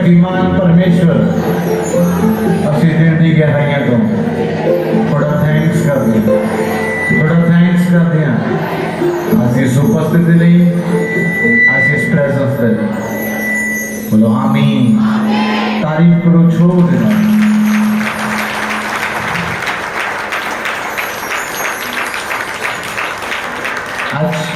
शक्तिमान परमेश्वर असी दिल की गहराइयां तो थोड़ा थैंक्स कर दिया आज इस उपस्थिति नहीं आज इस प्रेजेंस के लिए बोलो आमीन तारीफ करो छोड़ देना आज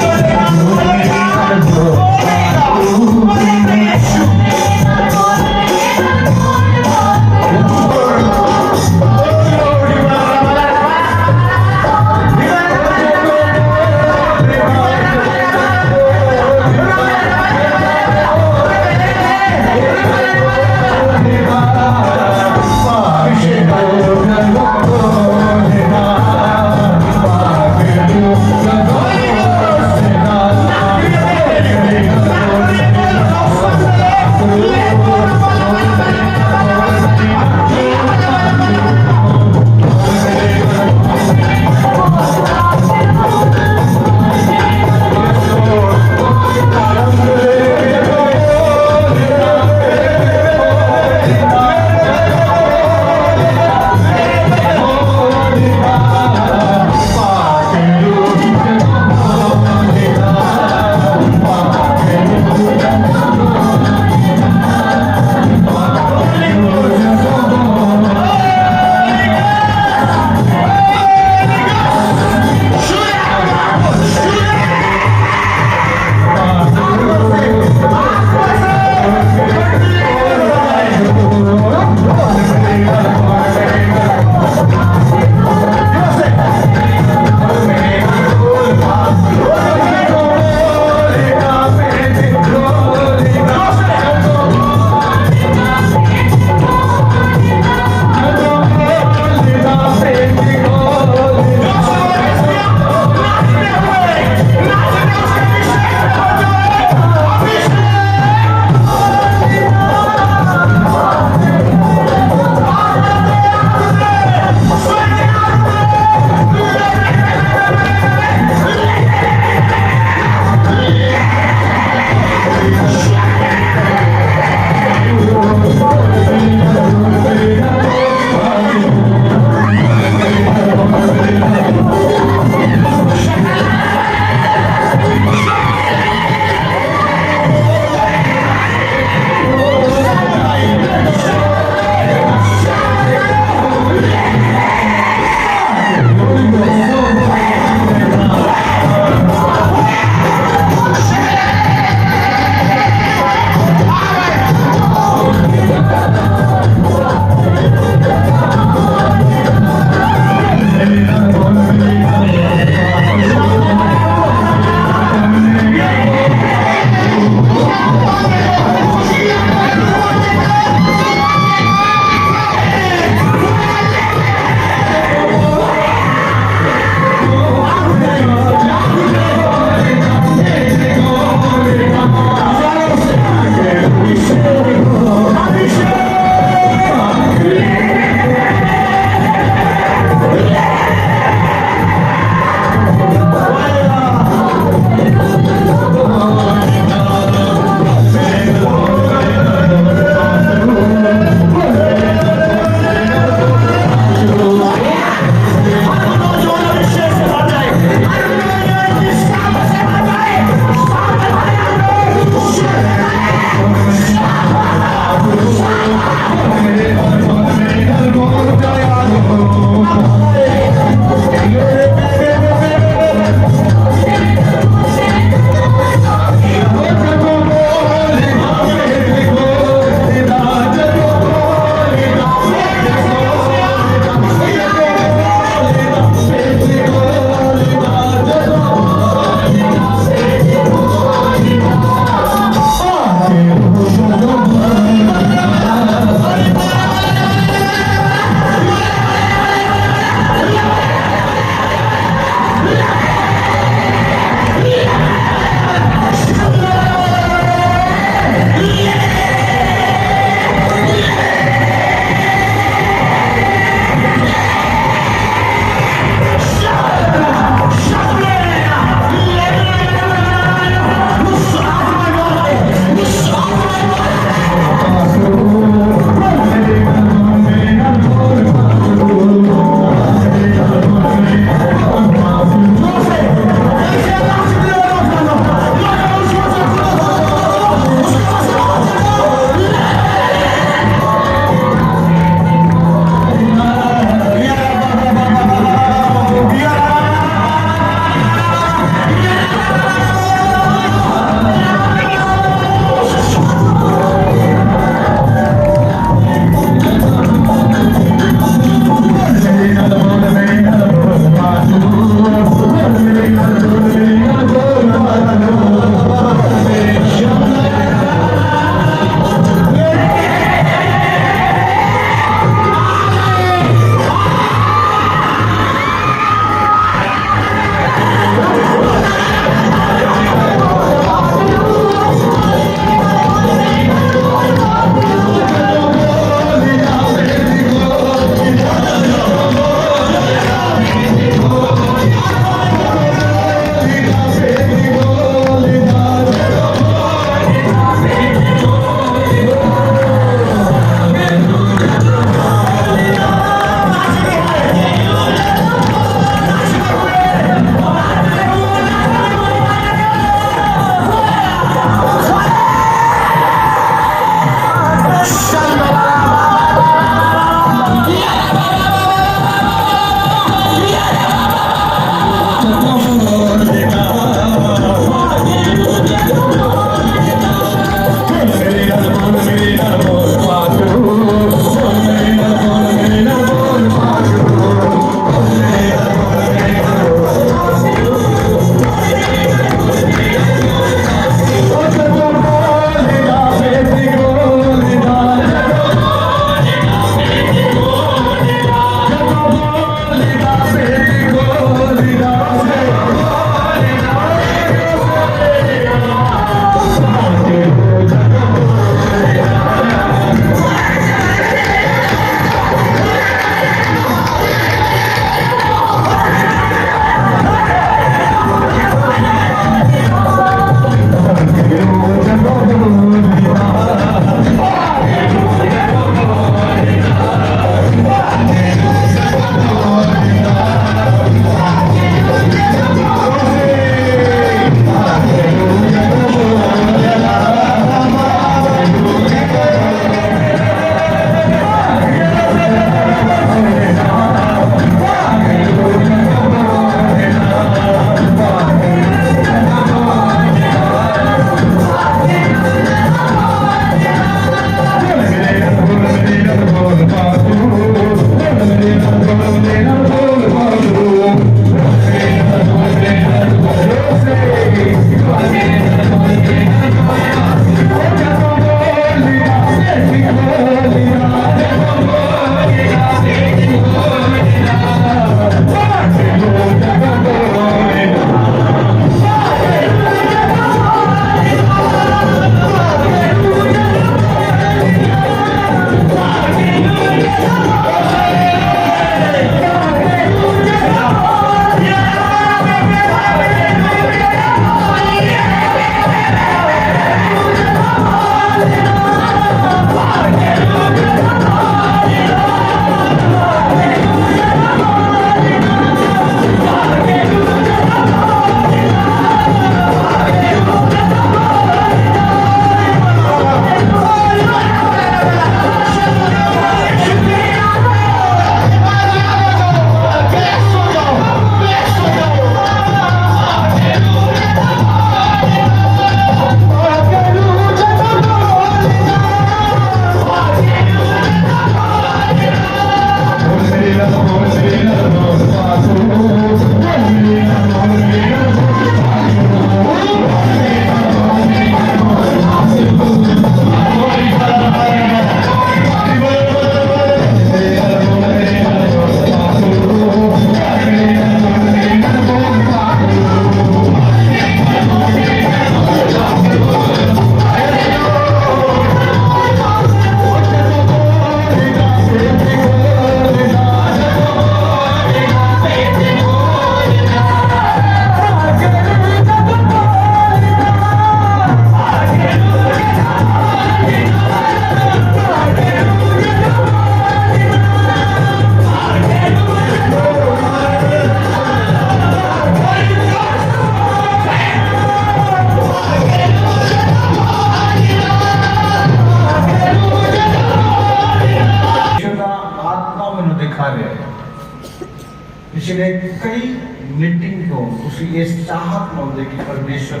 पिछले कई मीटिंग को उसी ये चाहत मौके की परमेश्वर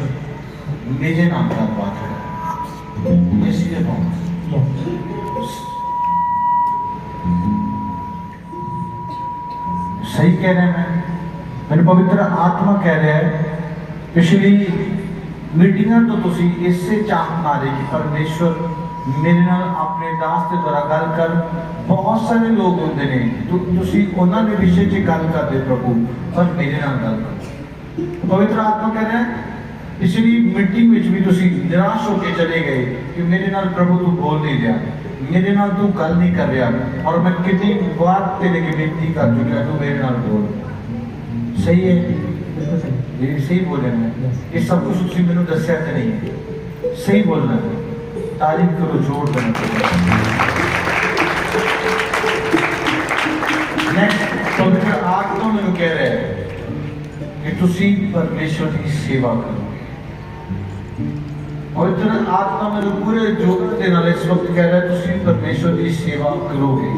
मेरे नाम का बात है इसलिए सही कह रहे हैं मेरे पवित्र आत्मा कह रहे हैं पिछली मीटिंग तो तुसी इससे चाहत मारे कि परमेश्वर मेरे नाल अपने दास के द्वारा गल कर बहुत सारे लोग होंगे ने तुसी उन्होंने विषय च गल करते प्रभु पर मेरे नाल गल कर पवित्र आत्मा कह रहे हैं पिछली मीटिंग में भी तुसी निराश होकर चले गए कि मेरे नाल प्रभु तू बोल नहीं रहा मेरे नाल तू गल नहीं कर रहा और मैं कितनी बार तेरे की विनती कर चुका तू मेरे नाल बोल सही है ये सही बोले मैं ये सब कुछ तुसी मैंने दस्या तो नहीं है सही बोलना है तारीफ करो जोर देना नेक्स्ट पवित्र आत्मा में कह रहे हैं कि तुसी परमेश्वर की सेवा करो पवित्र आत्मा में पूरे जोर देना इस वक्त कह रहे हैं तुसी परमेश्वर की सेवा करोगे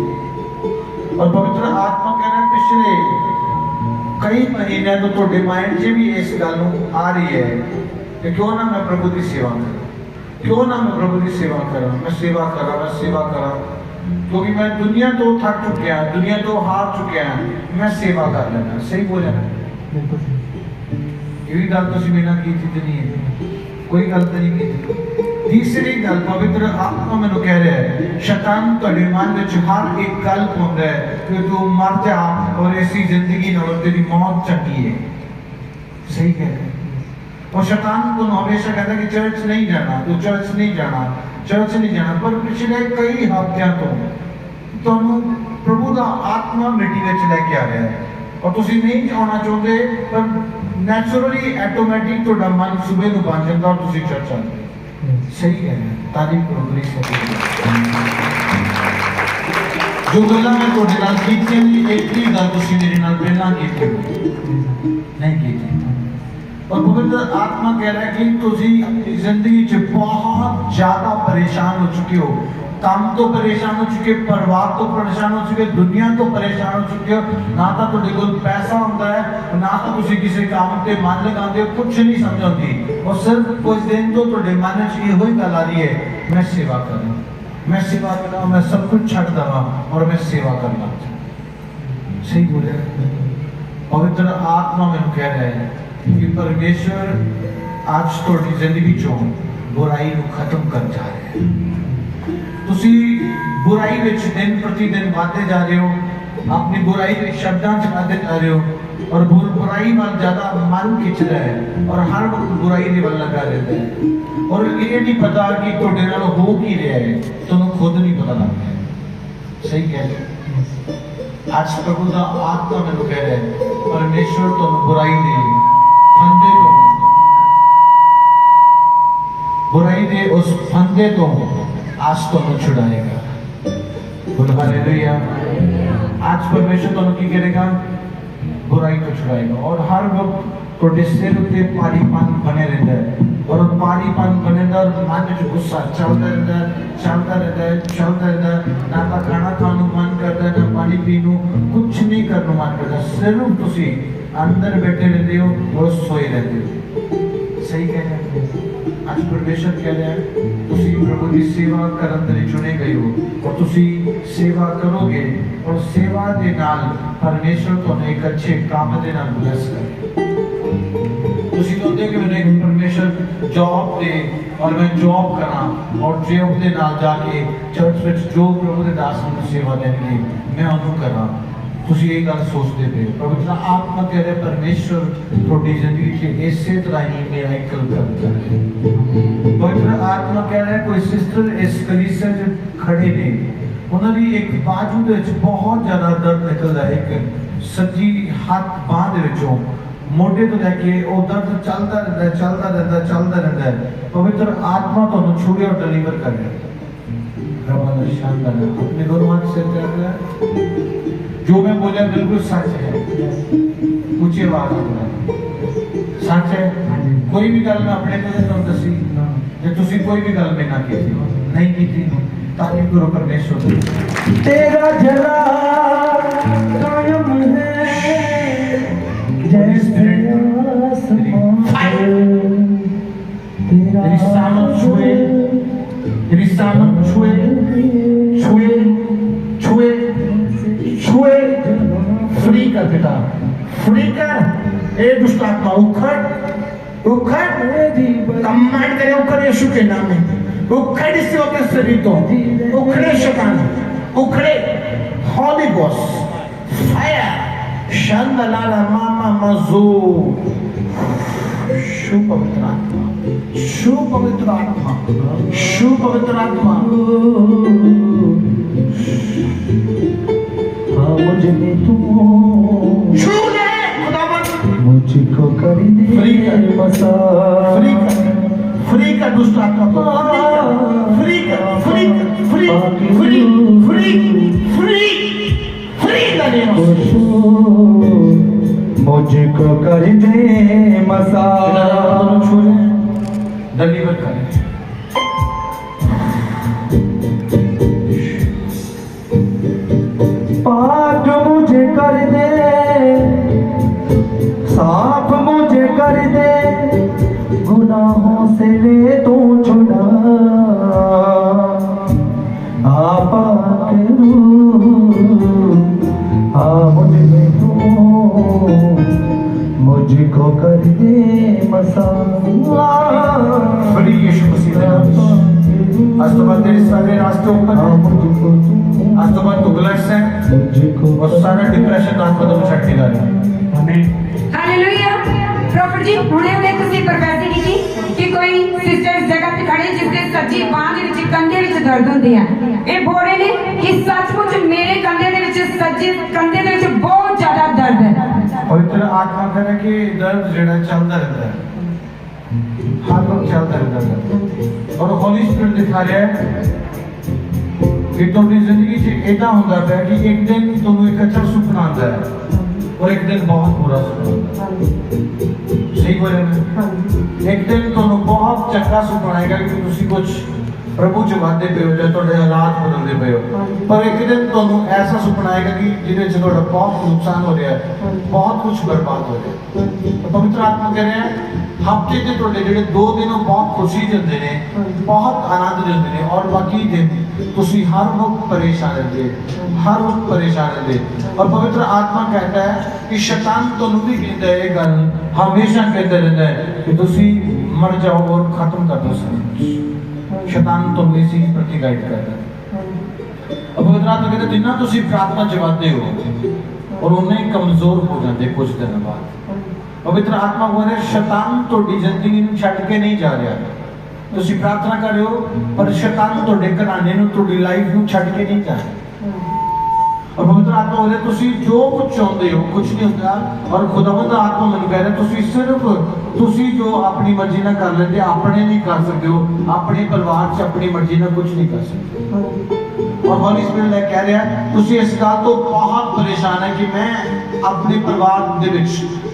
और पवित्र आत्मा कह रहे हैं पिछले कई महीने तो थोड़े माइंड से भी इस गल आ रही है कि क्यों ना मैं प्रभु की सेवा करूं क्यों ना मैं प्रभु की सेवा करा मैं सेवा करा क्योंकि मैं दुनिया तो थक चुकिया दुनिया तो हार चुकिया मैं सेवा कर लेना सही बोले ना ये भी गल तो मेरा की थी नहीं है कोई गलत नहीं की तीसरी गल पवित्र आत्मा मैंने कह रहा है शैतान तेरे मन में हर एक गल पाਉਂਦਾ है कि तू मर जा और ऐसी जिंदगी नालों तेरी मौत चंगी है सही कह रहे और शैतान को हमेशा कहता है कि चर्च नहीं जाना तू चर्च नहीं जाना पर पिछले कई हफ्तियां तो ਤੁਹਾਨੂੰ प्रभु का आत्मा मिट्टी ਵਿੱਚ ਲੈ ਕੇ आ रहा है और ਤੁਸੀਂ नहीं जाना चाहते पर नेचुरली ऑटोमेटिक ਤੁਹਾਡਾ ਮਨ ਸਵੇਰ ਨੂੰ ਬਣ ਜਾਂਦਾ और ਤੁਸੀਂ ਚਰਚ ਆਉਂਦੇ सही है तारीफ करो प्लीज जो गल्ला मैं ਤੁਹਾਡੇ ਨਾਲ ਕੀਤੀ ਨਹੀਂ ਇੱਕ ਹੀ ਗੱਲ ਤੁਸੀਂ ਮੇਰੇ ਨਾਲ ਪਹਿਲਾਂ ਕੀਤੀ नहीं की थी और पवित्र आत्मा कह रहा है कि तुसी अपनी जिंदगी च बहुत ज्यादा परेशान हो चुके हो काम तो परेशान हो चुके परिवार तो परेशान हो चुके दुनिया तो परेशान हो चुके हो ना तो तुहाडे कोल पैसा होता है ना तो तुसी किसी काम ते मन लगाते हो कुछ नहीं समझ आती और सिर्फ कुछ दिन तो तुहाडे मन च ये गल आ रही है मैं सेवा करूं मैं सब कुछ छड़ देवां और मैं सेवा करना सही बोले पवित्र आत्मा में कह रहे हैं कि परमेश्वर आज थोड़ी जिंदगी चो बुराई को खत्म कर जा रहे हैं तुसी बुराई विच दिन प्रति दिन बढ़ते जा रहे हो अपनी बुराई के शब्दां च बढ़ते जा रहे हो और बुराई वाल ज्यादा मन खिंच रहा है और हर वक्त बुराई दे वाल लगा रहता है और ये नहीं पता कि तुहाडे नाल हो की रहा है तुहानू खुद नहीं पता लगता है सही कह रहे आज प्रभु का आत्मा में कह रहा है परमेश्वर तुहानू बुराई दे फंदे तो बुराई दे उस फंदे तो आज तो छुड़ाएगा बोलो हालेलुया आज परमेश्वर तो की करेगा बुराई को छुड़ाएगा और हर वक्त थोड़े सिर उत्ते पारीपन बने रहता है और पारीपन बने रहता और मन में गुस्सा चलता रहता है ना तो खाना खाने मन करता है ना पानी पीनू कुछ नहीं करने मन करता सिर्फ तुसी अंदर बैठे रहते हो और सोए रहते हो सही कह रहे हैं आज परमेश्वर कह रहे हैं तुसी प्रभु की सेवा करन दे चुने गए हो और तुसी सेवा करोगे और सेवा दे नाल परमेश्वर तुहानू एक अच्छे काम दे नाल ब्लेस करे तुसी तो देख मैंने परमेश्वर जॉब दे और मैं जॉब करा और जॉब दे नाल जाके चर्च में जो प्रभु के दास नू सेवा देंगे मैं उन्होंने करा तुसी ये गल सोचते पे पवित्र आत्मा कह रहे परमेश्वर थोड़ी जिंदगी के ऐसे तरह ही मेरा एक करता है पवित्र आत्मा कह रहे कोई सिस्टर इस कलीसिया जो खड़े ने उन्होंने एक बाजू दे बहुत ज्यादा दर्द निकलता है एक सज्जी हाथ बांह दे विचों मोटे तो लेके वो दर्द चलता रहता है पवित्र आत्मा तो छुए और डिलीवर कर रहे अपने दोनों हाथ से जो मैं बोला बिल्कुल सच है ऊंची आवाज में सच है कोई भी गल मैं अपने को दसी जे तुसी कोई भी गल में ना की नहीं की थी तारीफ करो परमेश्वर तेरा जलाल कायम है Risano छुए फ्री कर बेटा, फ्री कर। ए दुष्ट आत्मा उखड़ कमांड करे, उखड़ यीशु के नाम में, उखड़ इससे अपने शरीर को, उखड़े शैतान, उखड़े। हॉली गोस्ट फायर शंदलाला मामा मजू। शु पवित्र आत्मा, शु पवित्र आत्मा, शु पवित्र आत्मा। मुझे तू छू ले खुदावन, मुझको कर दे मसाज, फ्री कर दुष्ट आत्मा को, फ्री कर मुझको कर दे मसाज, डिलीवर कर। पाक मुझे कर दे, साफ मुझे कर दे, गुनाहों से ले तू छुड़ा। आपा मुझे तू, मुझको कर दे मसाज। फ्री यीशु मसीह के नाम। आज तो बाद तेरे सारे रास्ते ओपन हैं, आज तो बाद तुगलस है और सारा डिप्रेशन आज तो छट के जा रहा है। आमीन, हालेलुया। प्रॉफिट जी हुणे ਤੁਸੀਂ ਪ੍ਰੋਫੈਸੀ ਕੀਤੀ ਕਿ ਕੋਈ ਸਿਸਟਰ ਇਸ ਜਗ੍ਹਾ ਤੇ ਖੜੀ ਜਿਸ ਦੇ ਸੱਜੀ ਬਾਂਹ ਦੇ ਵਿੱਚ ਕੰਧੇ ਵਿੱਚ ਦਰਦ ਹੁੰਦੀ ਹੈ। ਇਹ ਬੋਲ ਰਹੇ ਨੇ ਕਿ ਸੱਚਮੁੱਚ ਮੇਰੇ ਕੰਧੇ ਦੇ ਵਿੱਚ ਸੱਜੀ ਕੰਧੇ ਦੇ ਵਿੱਚ ਬਹੁਤ ਜ਼ਿਆਦਾ ਦਰਦ ਹੈ। पवित्र आत्मा कह रहा है कि दर्द जेड़ा चलता रहता है, हर वक्त चलता रहता है। और होली स्पिरिट दिखा रहा है कि तुम्हारी जिंदगी से ऐसा होता है कि एक दिन तुम्हें एक अच्छा सुपना आता है और एक दिन बहुत बुरा सुपना आता है। सही बोले ना? एक दिन तुम्हें बहुत चंगा सुपना आएगा कि तुम कुछ प्रभु जगाते पे हो जाए, थोड़े हालात बदलते पे हो, पर एक दिन तुम्हें ऐसा सुपना आएगा कि जिन्हें से थोड़ा बहुत नुकसान हो रहा है, बहुत कुछ बर्बाद हो रहा है। तो पवित्र आत्मा कह रहे हैं हफ्ते के थोड़े जेडे 2 दिन बहुत खुशी देते हैं, बहुत आनंद देते हैं, और बाकी दिन तुसी हर वक्त परेशान रहते, हर वक्त परेशान रहते। और पवित्र आत्मा कहता है कि शैतान तुहानू भी कहता है, गल हमेशा कहता रहता है कि तुसी मर जाओ और खत्म कर दो सब कुछ। शैतान तुहानू इसी प्रति गाइड करता है। अब पवित्र आत्मा कहता है जिन्ना तुसी प्रार्थना जगाते हो और उन्हें कमजोर हो जाते कुछ दिन बाद। पवित्र आत्मा बोल रहे शैतान तोड़ी जिंदगी नूं छड्ड के नहीं जा रहा। तुसी प्रार्थना कर रहे हो पर शैतान तोड़े घराने नूं तोड़ी लाइफ नूं छड्ड के नहीं जा रहा। और पवित्र आत्मा बोल रहे तुसी जो कुछ चाहते हो कुछ नहीं होता। और खुदावंद आत्मा मैनूं कह रहा तुसी सिर्फ तुसी जो अपनी मर्जी ना कर लेते अपने नहीं कर सकते हो, अपने परिवार से अपनी मर्जी ना कुछ नहीं कर सकते। और हॉली स्पिरिट कह रहा है तुसी इस गल तो बहुत परेशान है कि मैं अपने परिवार दे विच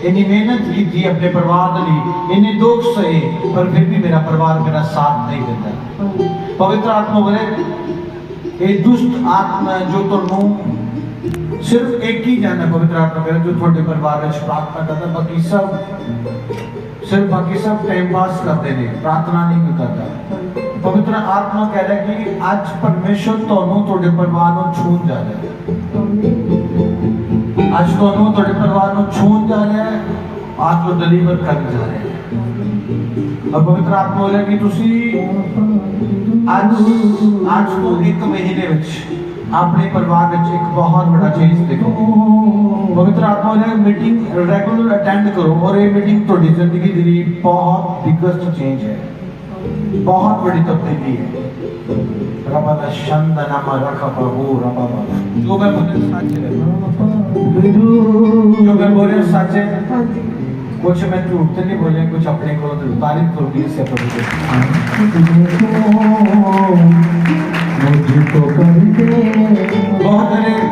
इन्नी मेहनत की अपने परिवार दे लई, इन्ने दुख सहे, पर फिर भी मेरा परिवार मेरा साथ नहीं देता। पवित्र आत्मा बोले ये दुष्ट आत्मा जो तुहानू सिर्फ एक ही जानना, पवित्र आत्मा कह जो थोड़े परिवार में प्रार्थना करता, बाकी सब टाइम पास करते हैं, प्रार्थना नहीं करता। पवित्र आत्मा कह रहा है कि आज परमेश्वर तुहानू थोड़े परिवार को छून जा रहा है, आज तुहानू थोड़े परिवार को छून जा रहा है, आज को डिलीवर कर जा रहे हैं। और पवित्र आत्मा बोल रहा है कि तुसी आज तो 1 महीने में अपने परिवार में एक बहुत बड़ा चेंज देखो। पवित्र आत्मा ने मीटिंग रेगुलर अटेंड करो और ये मीटिंग थोड़ी जिंदगी के लिए बहुत बिगेस्ट चेंज है, बहुत बड़ी तब्दीली है। रबा शंदना रखा प्रभु रबा जो मैं बोले सच है, जो मैं बोले सच है, कुछ मैं झूठ तो नहीं बोले, कुछ अपने को तारीफ करूंगी इससे प्रभु को।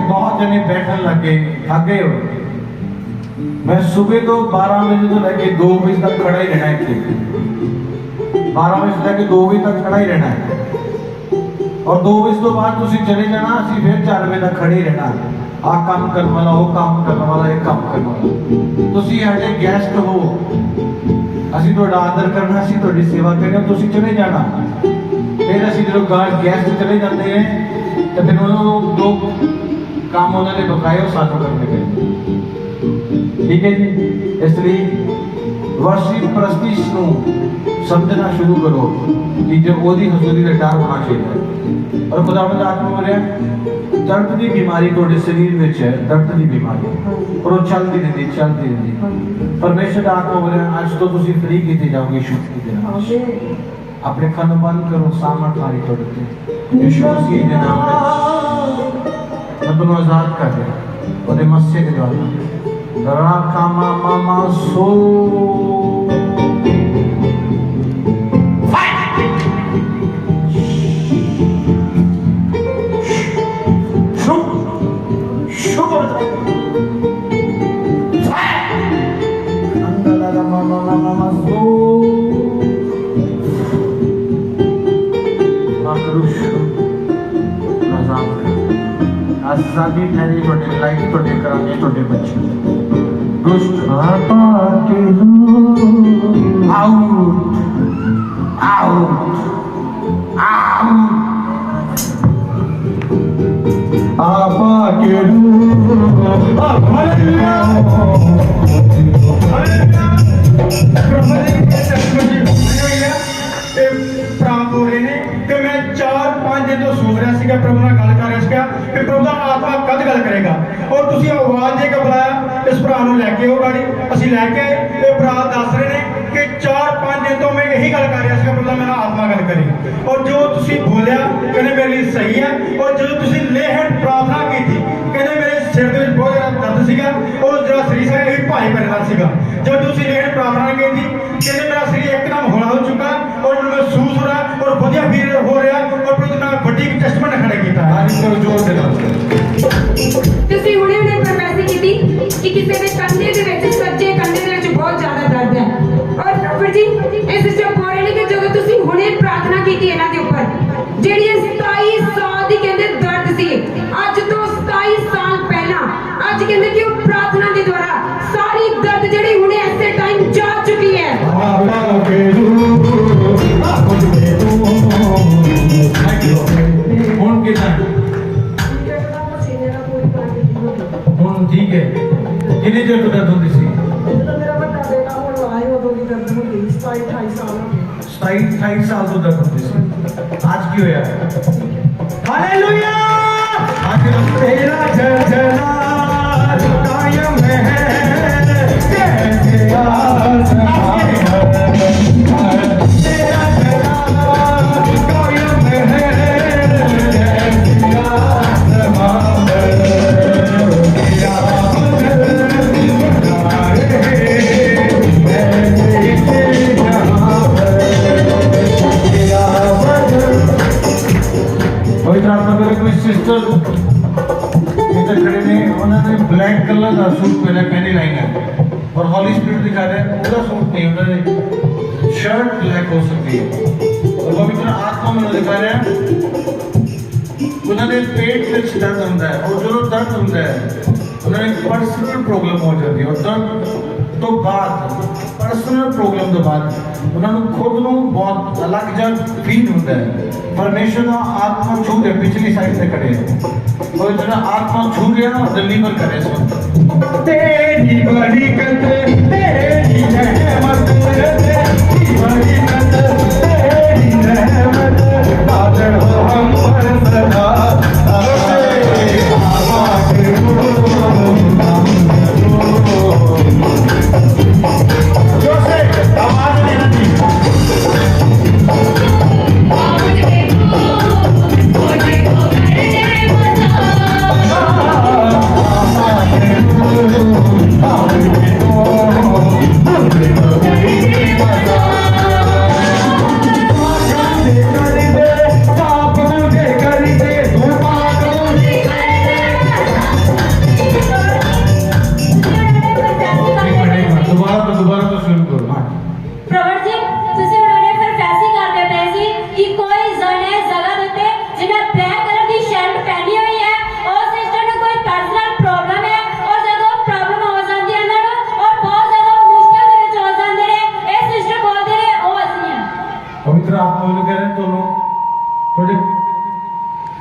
बहुत जने बैठन लगे थके हो। मैं सुबह तो 12 बजे तो लेके 2 बजे तक खड़ा ही रहना है, 12 बजे से लेके 2 बजे तक खड़ा ही रहना है। और 2 बजे तो बाद तुसी चले जाना, असी फिर 4 बजे तक खड़े ही रहना। आ काम करने वाला, वो काम करने वाला, ये काम करने वाला। तुसी हटे गेस्ट हो, ਅਸੀਂ ਤੁਹਾਡਾ ਆਦਰ ਕਰਨਾ, ਅਸੀਂ ਤੁਹਾਡੀ ਸੇਵਾ ਕਰਨੀ, ਤੁਸੀਂ ਚਲੇ ਜਾਣਾ। ਫਿਰ ਅਸੀਂ ਜਦੋਂ ਗੈਸਟ ਚਲੇ ਜਾਂਦੇ ਹੈ ਤਾਂ ਫਿਰ ਉਹਨਾਂ ਨੂੰ ਦੋ ਕੰਮ ਉਹਨਾਂ ਦੇ ਬਕਾਏ ਉਹ ਸਾਨੂੰ ਕਰਨੇ ਪੈਂਦੇ। ਠੀਕ ਹੈ ਜੀ। ਇਸ ਲਈ ਵਰਸ਼ਿਪ ਪ੍ਰਸਤੀਸ਼ ਨੂੰ ਸਮਝਣਾ ਸ਼ੁਰੂ ਕਰੋ ਕਿ ਜੋ ਉਹਦੀ ਹਜ਼ੂਰੀ ਦਾ ਡਰ ਹੋਣਾ ਚਾਹੀਦਾ ਹੈ। ਔਰ ਖੁਦਾਵੰਦ ਆਤਮਾ ਬੋਲਿਆ ਦਰਦ ਦੀ ਬਿਮਾਰੀ ਤੁਹਾਡੇ ਸਰੀਰ ਵਿੱਚ ਹੈ, ਦਰਦ ਦੀ ਬਿਮਾਰੀ, ਔਰ ਉਹ ਚੱਲਦੀ ਰਹਿੰਦੀ। ਪਰਮੇਸ਼ਰ ਦਾ ਆਤਮਾ ਬੋਲਿਆ ਅੱਜ ਤੋਂ ਤੁਸੀਂ ਫ੍ਰੀ ਕੀਤੇ ਜਾਓਗੇ ਸ਼ੁਕਤੀ ਦੇ ਨਾਲ। ਆਪਣੇ ਕੰਨ ਬੰਦ ਕਰੋ, ਸਾਮਰਥ ਆਈ ਤੁਹਾਡੇ ਤੇ ਯਿਸੂ ਮਸੀਹ ਦੇ ਨਾਮ ਵਿੱਚ ਮੈਂ ਤੁਹਾਨੂੰ ਆਜ਼ਾਦ ਕਰ ਦਿਆਂ ਉਹਦੇ ਮੱਸੇ ਦੇ ਦੁਆਰਾ। ਰਾਖਾ ਮਾਮਾ ਸੋ आजादी ठहरी ਤੁਹਾਡੇ ਲਾਈਫ ਤੁਹਾਡੇ ਕਰਾਂਗੇ ਤੁਹਾਡੇ ਬੱਚੇ ਦੁਸ਼ਟ ਆਪਾ ਕੇ ਰੂ ਆਊਟ ਆਪਾ ਕੇ ਰੂ ਹਾਲੇਲੂਇਆ ਪ੍ਰਾਪਤ ਹੋ ਰਹੇ ਨੇ ਕਿ ਮੈਂ 4-5 ਦਿਨ ਤੋਂ ਸੋਚ ਰਿਹਾ ਸੀਗਾ, ਪ੍ਰਭੂ ਨਾਲ ਗੱਲ ਕਰ ਰਿਹਾ ਸੀਗਾ ਕਿ ਪ੍ਰਭੂ ਦਾ ਆਤਮਾ ਕਦ ਗੱਲ ਕਰੇਗਾ। ਔਰ ਤੁਸੀਂ ਆਵਾਜ਼ ਦੇ ਕੇ ਬੁਲਾਇਆ ਇਸ ਭਰਾ ਨੂੰ ਲੈ ਕੇ ਆਓ ਗਾੜੀ, ਅਸੀਂ ਲੈ ਕੇ ਆਏ। ਇਹ ਭਰਾ ਦੱਸ ਰਹੇ ਨੇ ਕਿ 4-5 ਦਿਨ ਤੋਂ ਮੈਂ ਇਹੀ ਗੱਲ ਕਰ ਰਿਹਾ ਸੀਗਾ, ਪ੍ਰਭੂ ਦਾ ਮੇਰਾ ਆਤਮਾ ਗੱਲ ਕਰੇ। ਔਰ ਜੋ ਤੁਸੀਂ ਬੋਲਿਆ ਕਹਿੰਦੇ ਮੇਰੇ ਲਈ ਸਹੀ ਹੈ। ਔਰ ਜਦੋਂ ਤੁਸੀਂ ਲੇਹਣ ਪ੍ਰਾਰਥਨਾ ਕੀਤੀ ਕਹਿੰਦੇ ਮੇਰੇ ਸਿਰ ਦੇ ਵਿੱਚ ਬਹੁਤ ਜ਼ਿਆਦਾ ਦਰਦ ਸੀਗਾ, ਉਹ ਜਿਹੜਾ ਸਰੀਰ ਸੀਗਾ ਇਹ ਵੀ ਭਾਰੀ ਪੈਣ ਸੀਗਾ। ਜਦੋਂ ਤੁਸੀਂ ਲੇਹਣ ਪ੍ਰਾਰਥਨਾ ਕੀਤੀ ਕਹਿੰਦੇ ਮੇਰਾ ਸਰੀਰ ਇੱਕਦਮ ਹੌਲਾ ਹੋ ਚੁੱਕਾ ਔਰ ਮੈਨੂੰ ਮਹਿਸੂਸ ਹੋ ਰਿਹਾ ਔਰ ਵਧੀਆ ਫੀਲ ਹੋ ਰਿਹਾ ਔਰ ਪ੍ਰਭੂ ਨਾਲ ਵੱਡੀ ਟੈਸਟਮੈਂਟ ਖੜਾ ਕੀਤਾ। ਅੱਜ ਤੋਂ ਜੋਰ ਦੇ ਨਾਲ ਤੁਸੀਂ ਹੁਣੇ ਪ੍ਰੋਫੈਸੀ ਕੀਤੀ ਕਿ ਕਿਸੇ ਦੇ ਕੰਧੇ ਦੇ ਵਿੱਚ, ਸੱਜੇ ਕੰਧੇ ਦੇ ਵਿੱਚ ਬਹੁਤ ਜ਼ਿਆਦਾ ਦਰਦ ਹੈ। ਔਰ ਪ੍ਰੋਫੈਸਰ ਜੀ ਇਸ ਵਿੱਚ ਬੋਲ ਰਹੇ ਨੇ ਕਿ ਜਦੋਂ ਤੁਸੀਂ ਹੁਣੇ ਪ੍ਰਾਰਥਨਾ ਕੀਤੀ ਇਹਨਾਂ ਦੇ ਉੱਪਰ, ਜਿਹੜੀ 27 ਸਾਲ ਦੀ ਕਹਿੰਦੇ ਦਰਦ ਸੀ, ਅੱਜ ਤੋਂ 27 ਸਾਲ ਪਹਿਲਾਂ ਅੱਜ ਕਹਿੰਦੇ ਕਿ ਉਹ ਪ੍ਰਾਰਥਨਾ ਦੇ ਦੁਆਰਾ ਸਾਰੀ ਦਰਦ ਜਿਹੜੀ ਹੁਣੇ ਇਸੇ ਟਾਈਮ ਜਾ ਚੁੱਕੀ ਹੈ। ਹੁਣ ਕਿਦਾਂ ਹੁਣ ਠੀਕ ਹੈ। ਕਿੰਨੀ ਦੇਰ ਤੋਂ ਦਰਦ ਹੁੰਦੀ ਸੀ? 27-28 ਸਾਲ ਤੋਂ ਦਰਦ ਹੁੰਦੀ ਸੀ। ਅੱਜ ਕੀ ਹੋਇਆ? ਹਾਲੇਲੂਇਆ ਅੱਜ ਤੇਰਾ ਜਲਾਲ ਕਾਇਮ ਹੈ ਜੈਸੇ ਆਸਮਾਨ ਤੇਰਾ ਜਲਾਲ ਕਾਇਮ ਹੈ ਜੈਸੇ ਆਸਮਾਨ कोई सिस्टर इधर खड़े ने, उन्होंने ब्लैक कलर का सूट पहनी लाइन है और हॉली स्पिरिट दिखा रहे हैं पूरा सूट नहीं, उन्होंने शर्ट ब्लैक हो सकती है और पवित्र आत्मा में दिखा रहे हैं उन्होंने पेट में दर्द होता है और जो दर्द होता है उन्होंने पर्सनल प्रॉब्लम हो जाती है और दर्द तो बाद पर्सनल प्रॉब्लम तो बाद उन्होंने खुद ਨੂੰ बहुत अलग ਜਿਹਾ फील होता है। परमेश्वर का आत्मा छू रहे पिछली साइड से खड़े हैं और जरा आत्मा छू गया डिलीवर करे सब तेरी बरकत तेरी रहमत तेरी बरकत तेरी रहमत नाज़िल हो हम पर सदा आवाज देना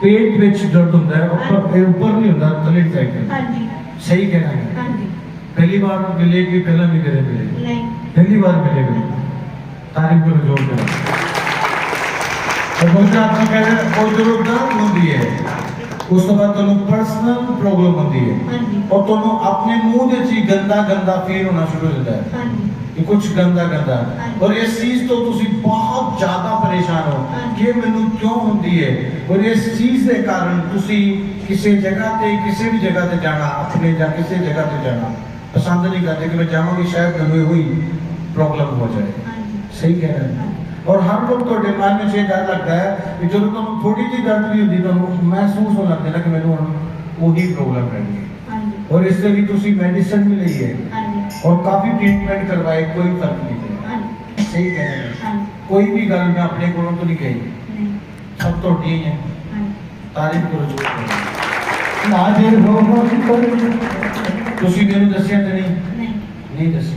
पेट ਵਿੱਚ ਦਰਦ ਹੁੰਦਾ ਹੈ ऊपर नहीं ਹੁੰਦਾ थले साइड में ਹਾਂਜੀ सही कहना है ਹਾਂਜੀ पहली बार मिले कि पहला नहीं करे मिले ਨਹੀਂ पहली बार मिले तारीफ करो जोर से और दूसरा आपने कह रहे और जो दर्द होती है उस तो बाद ਤੁਹਾਨੂੰ पर्सनल प्रॉब्लम होती है ਹਾਂਜੀ और ਤੁਹਾਨੂੰ अपने मुंह ਦੇ ਚ गंदा गंदा फील होना शुरू हो जाता है ਹਾਂਜੀ कि कुछ गंदा गंदा हाँ। और इस चीज तो ਤੁਸੀਂ बहुत ज्यादा परेशान हो हाँ। कि ਮੈਨੂੰ क्यों ਹੁੰਦੀ है और इस चीज ਦੇ ਕਾਰਨ ਤੁਸੀਂ ਕਿਸੇ ਜਗ੍ਹਾ ਤੇ ਕਿਸੇ ਵੀ ਜਗ੍ਹਾ ਤੇ ਜਾਣਾ ਆਪਣੇ ਜਾਂ ਕਿਸੇ ਜਗ੍ਹਾ ਤੇ ਜਾਣਾ पसंद नहीं करते कि मैं जाऊंगी शायद ਮੈਨੂੰ हुई प्रॉब्लम हो जाए ਹਾਂਜੀ सही कह रहे हैं और हर लोग तो मन में ये डर लगता है कि जो तुम थोड़ी सी दर्द भी होती तो महसूस हो लगता है ना कि मैंने वही प्रॉब्लम रहनी है ਹਾਂਜੀ और इससे भी तुसी मेडिसिन भी ली है ਹਾਂਜੀ और काफी ट्रीटमेंट करवाए कोई फर्क नहीं पड़ा ਹਾਂਜੀ सही कह रहे हैं ਹਾਂਜੀ कोई भी गल मैं अपने को तो नहीं कही ਨਹੀਂ सब तो ठीक है ਹਾਂਜੀ तारीफ करो जो ਹਾਜ਼ਰ ਹੋ तुसी मेनू दसिया तो नहीं ਨਹੀਂ नहीं दसी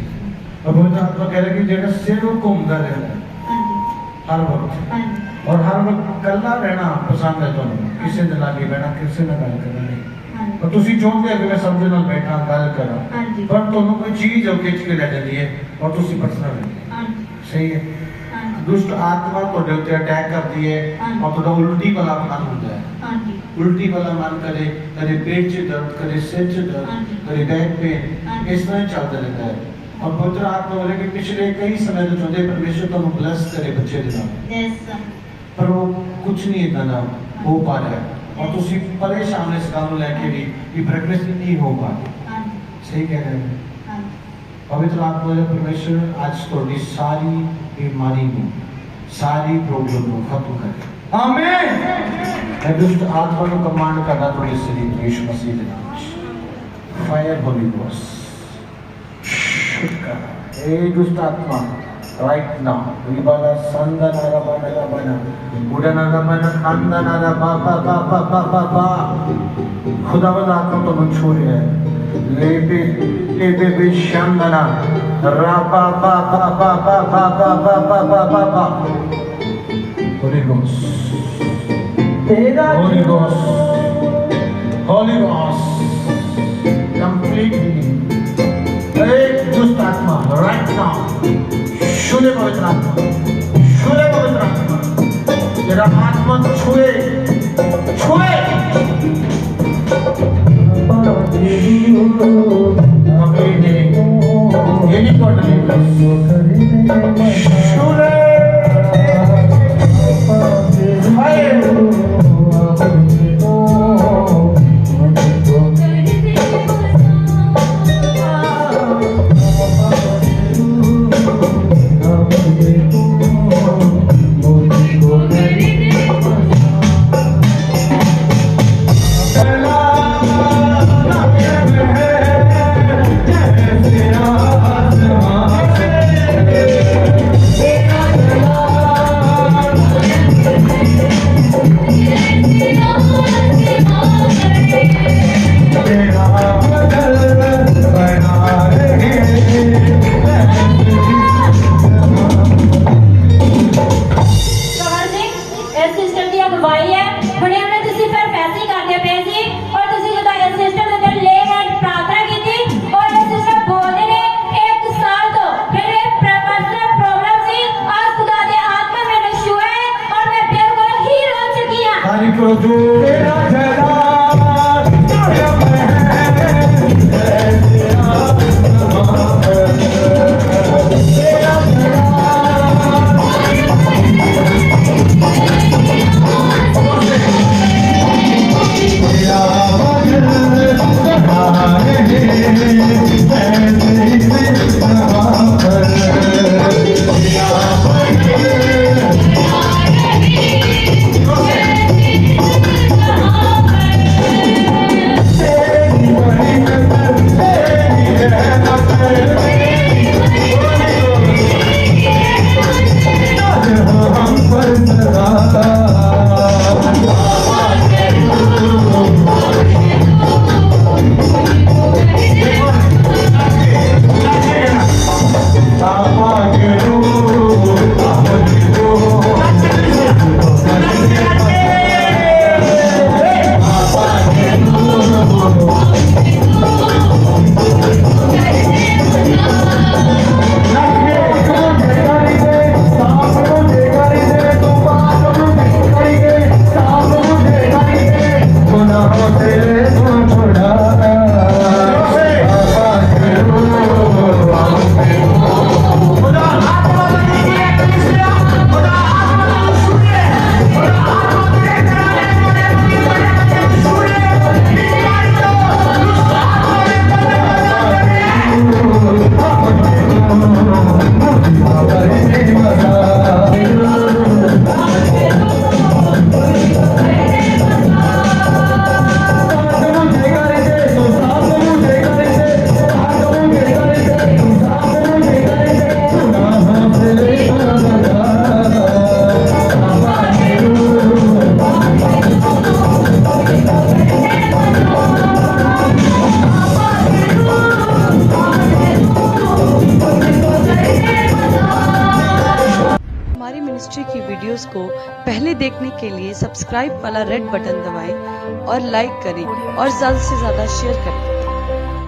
और बहुत आत्मा कह रहा कि जेड़ा सिर घूमता रहता है ਹਾਂਜੀ हर वक्त ਹਾਂਜੀ और हर वक्त कल्ला रहना पसंद है तुम्हें किसी ने लागे बैठना किसी ने गल करना नहीं ਹਾਂਜੀ और तुसी चाहते हो कि मैं सब दे नाल बैठा गल करा ਹਾਂਜੀ पर ਤੁਹਾਨੂੰ कोई चीज हो खिंच के ले जाती है और तुसी पर्सनल है ਹਾਂਜੀ सही है ਹਾਂਜੀ दुष्ट आत्मा ਤੁਹਾਡੇ ਉੱਤੇ ਅਟੈਕ ਕਰਦੀ ਹੈ और ਤੁਹਾਡਾ ਉਲਟੀ ਵਾਲਾ ਮਨ ਹੁੰਦਾ ਹੈ ਹਾਂਜੀ उल्टी वाला मन करे कदे पेट च दर्द करे सिर च दर्द कदे बैक पेन इस तरह चलता रहता है और पवित्र आत्मा बोले कि पिछले कई समय तो चाहते परमेश्वर तुम ब्लेस करे बच्चे दे नाल ਯੈਸ ਸਰ पर वो कुछ नहीं इतना ना हो पा रहा है और तुसी परेशान इस काम को लेके भी कि प्रोग्रेस नहीं हो पा रही ਹਾਂਜੀ सही कह रहे हैं ਹਾਂਜੀ पवित्र आत्मा बोले परमेश्वर आज थोड़ी सारी बीमारी को सारी प्रॉब्लम को खत्म करे ਆਮੀਨ मैं दुष्ट आत्मा को कमांड करना थोड़ी शरीर यीशु मसीह के नाम से फायर होली गोस्ट ए दुष्ट आत्मा राइट नाउ विबाला संदना रबना बना उड़ना रबना अंदना रबा बा बा बा बा बा बा खुदावंद आत्मा तो मन छोड़े है लेबे विशंदना रबा बा बा बा बा बा बा बा बा बा बा बा Holi ghost Holy Ghost, Holy Ghost, completely. एक दुष्ट आत्मा, right now, छूले पवित्र आत्मा, छूले पवित्र आत्मा, तेरा आत्मा छुए, छुए। Completely, any totally, छूले। मिनिस्ट्री की वीडियोस को पहले देखने के लिए सब्सक्राइब वाला रेड बटन दबाएं और लाइक करें और ज़्यादा से ज़्यादा शेयर करें।